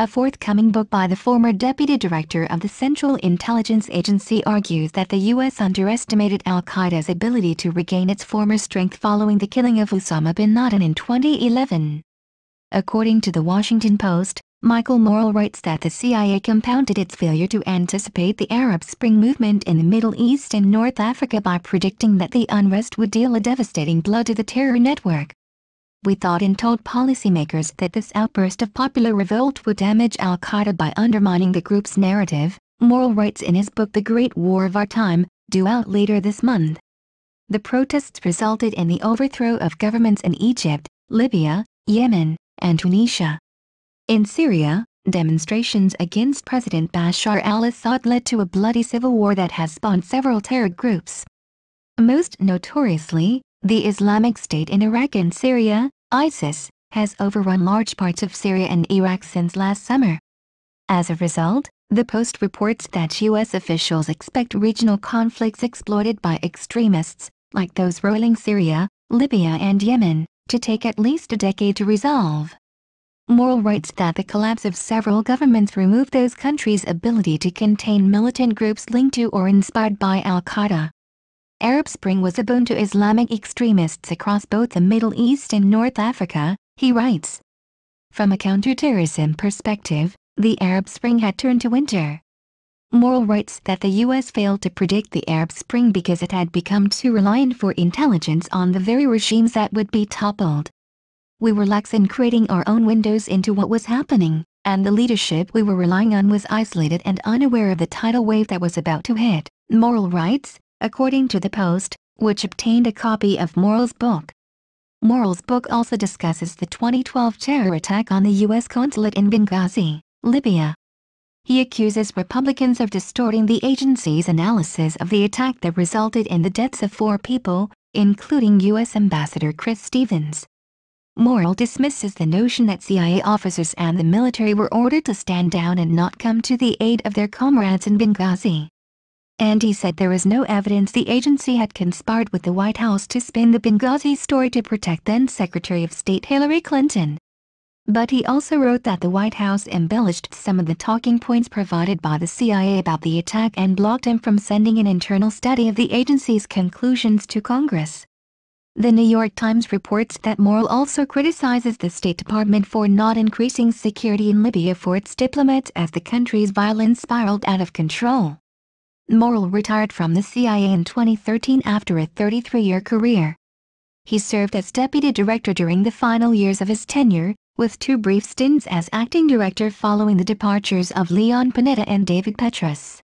A forthcoming book by the former deputy director of the Central Intelligence Agency argues that the U.S. underestimated Al-Qaeda's ability to regain its former strength following the killing of Usama bin Laden in 2011. According to the Washington Post, Michael Morell writes that the CIA compounded its failure to anticipate the Arab Spring movement in the Middle East and North Africa by predicting that the unrest would deal a devastating blow to the terror network. We thought and told policymakers that this outburst of popular revolt would damage Al-Qaeda by undermining the group's narrative, Morell writes in his book The Great War of Our Time, due out later this month. The protests resulted in the overthrow of governments in Egypt, Libya, Yemen, and Tunisia. In Syria, demonstrations against President Bashar al-Assad led to a bloody civil war that has spawned several terror groups. Most notoriously, the Islamic State in Iraq and Syria, ISIS, has overrun large parts of Syria and Iraq since last summer. As a result, the Post reports that U.S. officials expect regional conflicts exploited by extremists, like those roiling Syria, Libya and Yemen, to take at least a decade to resolve. Morell writes that the collapse of several governments removed those countries' ability to contain militant groups linked to or inspired by Al-Qaeda. Arab Spring was a boon to Islamic extremists across both the Middle East and North Africa, he writes. From a counterterrorism perspective, the Arab Spring had turned to winter. Morell writes that the U.S. failed to predict the Arab Spring because it had become too reliant for intelligence on the very regimes that would be toppled. We were lax in creating our own windows into what was happening, and the leadership we were relying on was isolated and unaware of the tidal wave that was about to hit, Morell writes, according to the Post, which obtained a copy of Morell's book. Morell's book also discusses the 2012 terror attack on the U.S. consulate in Benghazi, Libya. He accuses Republicans of distorting the agency's analysis of the attack that resulted in the deaths of 4 people, including U.S. Ambassador Chris Stevens. Morell dismisses the notion that CIA officers and the military were ordered to stand down and not come to the aid of their comrades in Benghazi. And he said there is no evidence the agency had conspired with the White House to spin the Benghazi story to protect then-Secretary of State Hillary Clinton. But he also wrote that the White House embellished some of the talking points provided by the CIA about the attack and blocked him from sending an internal study of the agency's conclusions to Congress. The New York Times reports that Morell also criticizes the State Department for not increasing security in Libya for its diplomats as the country's violence spiraled out of control. Morell retired from the CIA in 2013 after a 33-year career. He served as deputy director during the final years of his tenure, with 2 brief stints as acting director following the departures of Leon Panetta and David Petrus.